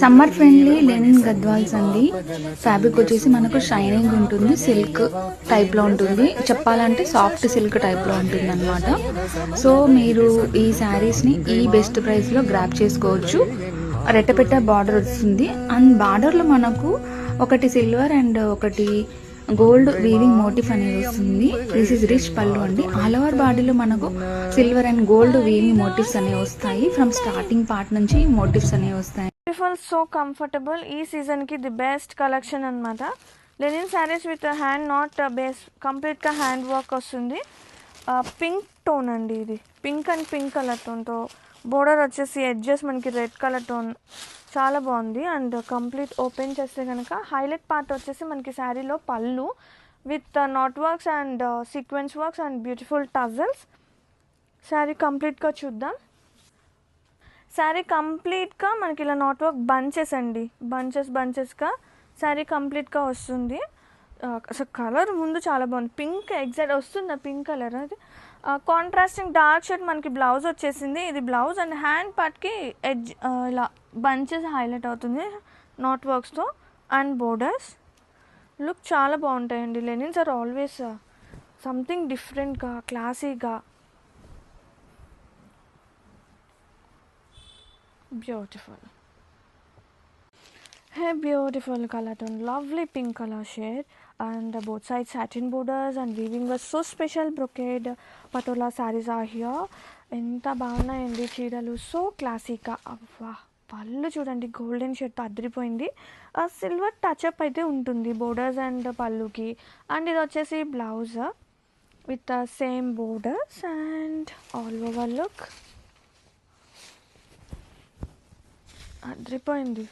Summer friendly Lenin Gadwals అండి. Fabric వచ్చేసి మనకు షైనింగ్ ఉంటుంది, సిల్క్ టైప్లో ఉంటుంది, చెప్పాలంటే సాఫ్ట్ సిల్క్ టైప్లో ఉంటుంది అనమాట. సో మీరు ఈ శారీస్ని ఈ బెస్ట్ ప్రైస్లో గ్రాప్ చేసుకోవచ్చు. రెట్టపెట్ట బార్డర్ వస్తుంది అండ్ బార్డర్లో మనకు ఒకటి సిల్వర్ అండ్ ఒకటి గోల్డ్ వీవింగ్ మోటిఫ్ అనేది వస్తుంది. దిస్ ఇస్ రిచ్ పళ్ళు అండి. ఆల్ ఓవర్ బాడీలో మనకు silver and gold weaving motifs అనేవి వస్తాయి. ఫ్రమ్ స్టార్టింగ్ పార్ట్ నుంచి మోటివ్స్ అనేవి వస్తాయి. So comfortable. ఈ సీజన్కి ది బెస్ట్ కలెక్షన్ అనమాట. Linen saris with hand knot base, కంప్లీట్గా హ్యాండ్ వర్క్ వస్తుంది. పింక్ టోన్ అండి, ఇది పింక్ అండ్ పింక్ కలర్ టోన్తో బోర్డర్ వచ్చేసి ఎడ్జెస్ మనకి రెడ్ కలర్ టోన్, చాలా బాగుంది. అండ్ కంప్లీట్ ఓపెన్ చేస్తే కనుక హైలైట్ పార్ట్ వచ్చేసి మనకి శారీలో పళ్ళు with not works and sequence works and beautiful tassels. Sari కంప్లీట్గా చూద్దాం. శారీ కంప్లీట్గా మనకి ఇలా నాట్ వర్క్ బంచెస్ అండి, బంచెస్గా శారీ కంప్లీట్గా వస్తుంది. అసలు కలర్ ముందు చాలా బాగుంది, పింక్ ఎగ్జాక్ట్ వస్తుంది ఆ పింక్ కలర్. అది కాంట్రాస్టింగ్ డార్క్ షేడ్ మనకి బ్లౌజ్ వచ్చేసింది. ఇది బ్లౌజ్ అండ్ హ్యాండ్ పార్ట్కి ఎడ్జ్ ఇలా బంచెస్ హైలైట్ అవుతుంది నాట్ వర్క్స్తో అండ్ బోర్డర్స్. లుక్ చాలా బాగుంటాయండి. లెనిన్స్ ఆర్ ఆల్వేస్ సంథింగ్ డిఫరెంట్గా, క్లాసీగా, beautiful. Hey, beautiful color tone, lovely pink color shade, and both sides satin borders and weaving was so special. Brocade patola sarees are here. ఎంత బాగున్నాయండి చీరలు, so క్లాసిక్గా. అవ్వా, పళ్ళు చూడండి గోల్డెన్ షేడ్తో అదిరిపోయింది. సిల్వర్ టచ్అప్ అయితే ఉంటుంది బోర్డర్స్ అండ్ పళ్ళుకి. అండ్ ఇది వచ్చేసి blouse with same borders and all over look అదిరిపోయింది.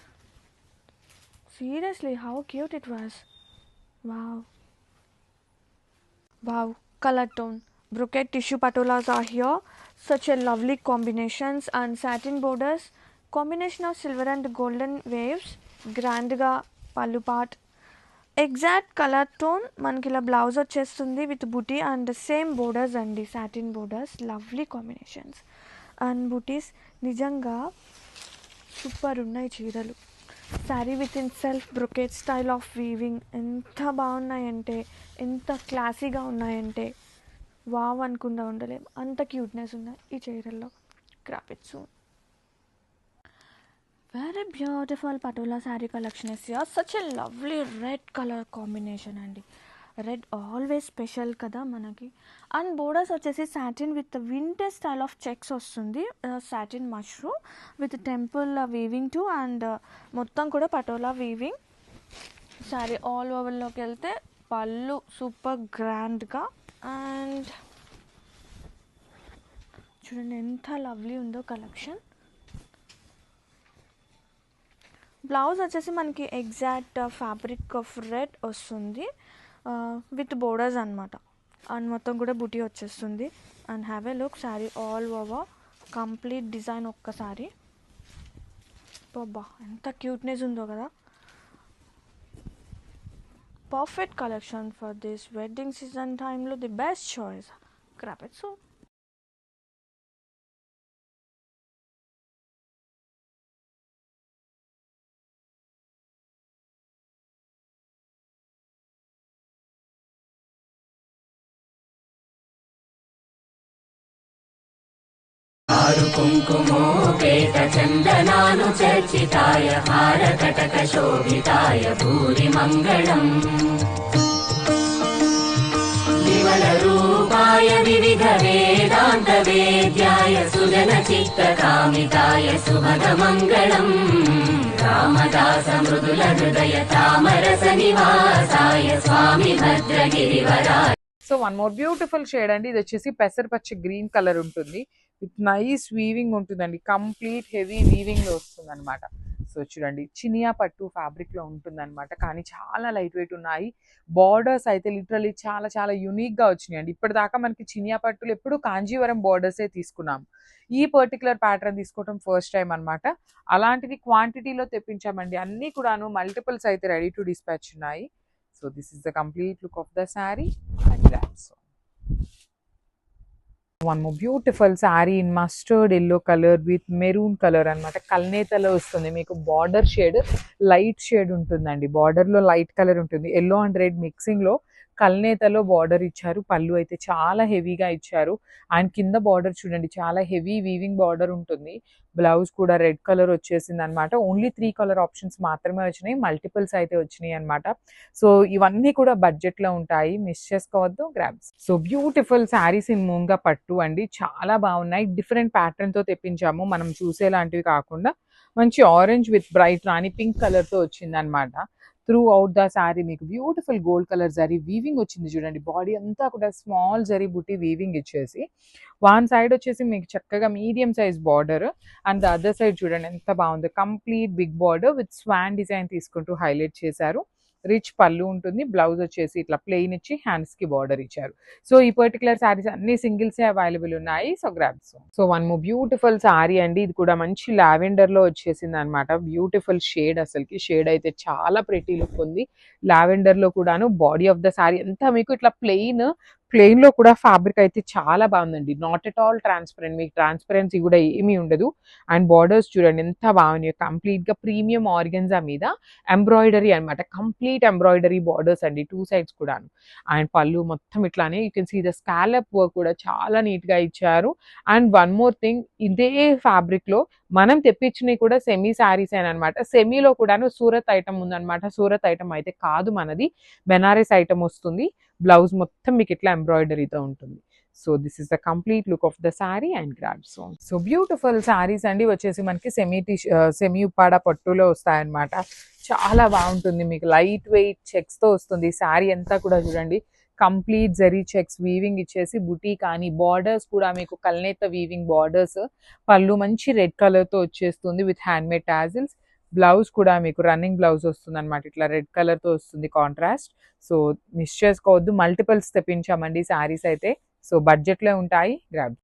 Seriously, how cute it was. Wow. Wow. Color tone. Brocade tissue patolas are here. Such a lovely combinations and satin borders. Combination of silver and golden waves. Grand ga pallu part. Exact color tone. Mankila blouse వచ్చేస్తుంది with booty and same borders and satin borders. Lovely combinations. And booties నిజంగా super ఉన్నాయి చీరలు. Sari with in self brocade style of weaving ఎంత బాగున్నాయంటే, ఎంత క్లాసీగా ఉన్నాయంటే wow అనుకుండా ఉండలేము, అంత క్యూట్నెస్ ఉన్నాయి ఈ చీరల్లో. Grab it soon. Very beautiful Patola sari collection is here. Such a lovely red colour combination అండి. రెడ్ ఆల్వేస్ స్పెషల్ కదా మనకి. అండ్ బోర్డర్స్ వచ్చేసి satin with vintage style of checks వస్తుంది. Satin mushroom with temple weaving too and మొత్తం కూడా Patola weaving. Sari all ఓవర్లోకి వెళ్తే పళ్ళు సూపర్ గ్రాండ్గా అండ్ చూడండి ఎంత లవ్లీ ఉందో కలెక్షన్. బ్లౌజ్ వచ్చేసి మనకి ఎగ్జాక్ట్ ఫ్యాబ్రిక్ ఆఫ్ రెడ్ వస్తుంది విత్ బోర్డర్స్ అనమాట. అండ్ మొత్తం కూడా బుటీ వచ్చేస్తుంది. And have a look sari all over complete design ఒక్కసారి. బాబా ఎంత క్యూట్నెస్ ఉందో కదా. Perfect collection for this wedding season టైంలో the best choice. Grab it. So కుంకుమోపేత చందనాను చర్చితాయ హారకటక శోభితాయ భూరి మంగళం. విమల రూపాయ వివిధ వేదాంత వేద్యాయ సుజన చిత్త కామితాయ శుభగ మంగళం. రామదాస మృదుల హృదయ తామరస నివాసాయ స్వామి భద్రగిరివరాయ. So one more beautiful shade అండి. ఇది వచ్చేసి పెసరపచ్చ గ్రీన్ కలర్ ఉంటుంది విత్ నైస్ వీవింగ్ ఉంటుందండి. కంప్లీట్ హెవీ వీవింగ్ లో వస్తుంది అనమాట. సో చూడండి చినియా పట్టు ఫ్యాబ్రిక్ లో ఉంటుంది అనమాట, కానీ చాలా లైట్ వెయిట్ ఉన్నాయి. బార్డర్స్ అయితే లిటరలీ చాలా చాలా యూనిక్ గా వచ్చినాయి అండి. ఇప్పటిదాకా మనకి చినియా పట్టులు ఎప్పుడు కాంజీవరం బార్డర్సే తీసుకున్నాం. ఈ పర్టికులర్ ప్యాటర్న్ తీసుకోవడం ఫస్ట్ టైం అనమాట. అలాంటిది క్వాంటిటీలో తెప్పించామండి. అన్ని కూడాను మల్టిపుల్స్ అయితే రెడీ టు డిస్పాచ్ ఉన్నాయి. So this is the complete look of the sari. One more beautiful sari in mustard yellow colour with maroon colour అన్నమాట. కల్నేతలో వస్తుంది మీకు. బార్డర్ షేడ్ లైట్ షేడ్ ఉంటుందండి. బార్డర్ లో లైట్ కలర్ ఉంటుంది. ఎల్లో అండ్ రెడ్ మిక్సింగ్ లో కల్నేతలో border ఇచ్చారు. పళ్ళు అయితే చాలా హెవీగా ఇచ్చారు. అండ్ కింద బార్డర్ చూడండి, చాలా హెవీ వీవింగ్ బార్డర్ ఉంటుంది. బ్లౌజ్ కూడా రెడ్ కలర్ వచ్చేసింది అనమాట. ఓన్లీ 3 కలర్ ఆప్షన్స్ మాత్రమే వచ్చినాయి. మల్టిపుల్స్ అయితే వచ్చినాయి అనమాట. సో ఇవన్నీ కూడా బడ్జెట్ లో ఉంటాయి, మిస్ చేసుకోవద్దు. Grabs. So beautiful saris in moonga పట్టు అండి, చాలా బాగున్నాయి. డిఫరెంట్ ప్యాటర్న్ తో తెప్పించాము, మనం చూసేలాంటివి కాకుండా మంచి orange with bright Rani pink colour తో వచ్చింది అనమాట. త్రూ అవుట్ ద శారీ మీకు beautiful gold colour zari weaving వచ్చింది చూడండి. బాడీ అంతా కూడా స్మాల్ జరీ బుట్టి వీవింగ్ ఇచ్చేసి వన్ సైడ్ వచ్చేసి మీకు చక్కగా medium size border and the other side చూడండి ఎంత బాగుంది. Complete big border with swan design తీసుకుంటూ హైలైట్ చేశారు. రిచ్ పళ్ళు ఉంటుంది. బ్లౌజ్ వచ్చేసి ఇట్లా ప్లెయిన్ ఇచ్చి హ్యాండ్స్ కి బార్డర్ ఇచ్చారు. సో ఈ పర్టికులర్ శారీస్ అన్ని సింగిల్సే అవైలబుల్ ఉన్నాయి. So grabs. So one more beautiful sari అండి, ఇది కూడా మంచి లావెండర్ లో వచ్చేసింది అనమాట. బ్యూటిఫుల్ షేడ్, అసలుకి షేడ్ అయితే చాలా ప్రెటీ లుక్ ఉంది. లావెండర్ లో కూడాను బాడీ ఆఫ్ ద శారీ అంతా మీకు ఇట్లా ప్లెయిన్ లో కూడా ఫ్యాబ్రిక్ అయితే చాలా బాగుందండి. నాట్ ఎట్ ఆల్ ట్రాన్స్పరెంట్, మీకు ట్రాన్స్పరెన్సీ కూడా ఏమీ ఉండదు. అండ్ బార్డర్స్ చూడండి ఎంత బాగున్నాయి. కంప్లీట్ గా ప్రీమియం ఆర్గెన్జా మీద ఎంబ్రాయిడరీ అనమాట. కంప్లీట్ ఎంబ్రాయిడరీ బార్డర్స్ అండి, 2 సైడ్స్ కూడాను. అండ్ పళ్ళు మొత్తం ఇట్లానే you can see the scallop work కూడా చాలా నీట్ గా ఇచ్చారు. అండ్ వన్ మోర్ థింగ్, ఇదే ఫ్యాబ్రిక్ లో మనం తెప్పించినవి కూడా సెమీ శారీస్ అనమాట. సెమీలో కూడాను సూరత్ ఐటమ్ ఉందన్నమాట. సూరత్ ఐటమ్ అయితే కాదు మనది, బెనారస్ ఐటమ్ వస్తుంది. బ్లౌజ్ మొత్తం మీకు ఇట్లా ఎంబ్రాయిడరీతో ఉంటుంది. So this is the complete look of the sari and grabs. So beautiful saris అండి, వచ్చేసి మనకి సెమీ ఉప్పాడ పట్టులో వస్తాయన్నమాట. చాలా బాగుంటుంది. మీకు లైట్ వెయిట్ చెక్స్ తో వస్తుంది. శారీ అంతా కూడా చూడండి కంప్లీట్ జరీ చెక్స్ వీవింగ్ ఇచ్చేసి బుటీ కానీ బార్డర్స్ కూడా మీకు కల్నేత వీవింగ్ బార్డర్స్. పళ్ళు మంచి రెడ్ కలర్ తో వచ్చేస్తుంది with hand made tassels. Blouse కూడా మీకు రన్నింగ్ బ్లౌజ్ వస్తుంది అనమాట. ఇట్లా రెడ్ కలర్ తో వస్తుంది కాంట్రాస్ట్. సో మిస్ చేసుకోవద్దు, మల్టిపుల్స్ తెప్పించామండి శారీస్ అయితే. సో బడ్జెట్ లో ఉంటాయి. గ్రాబ్.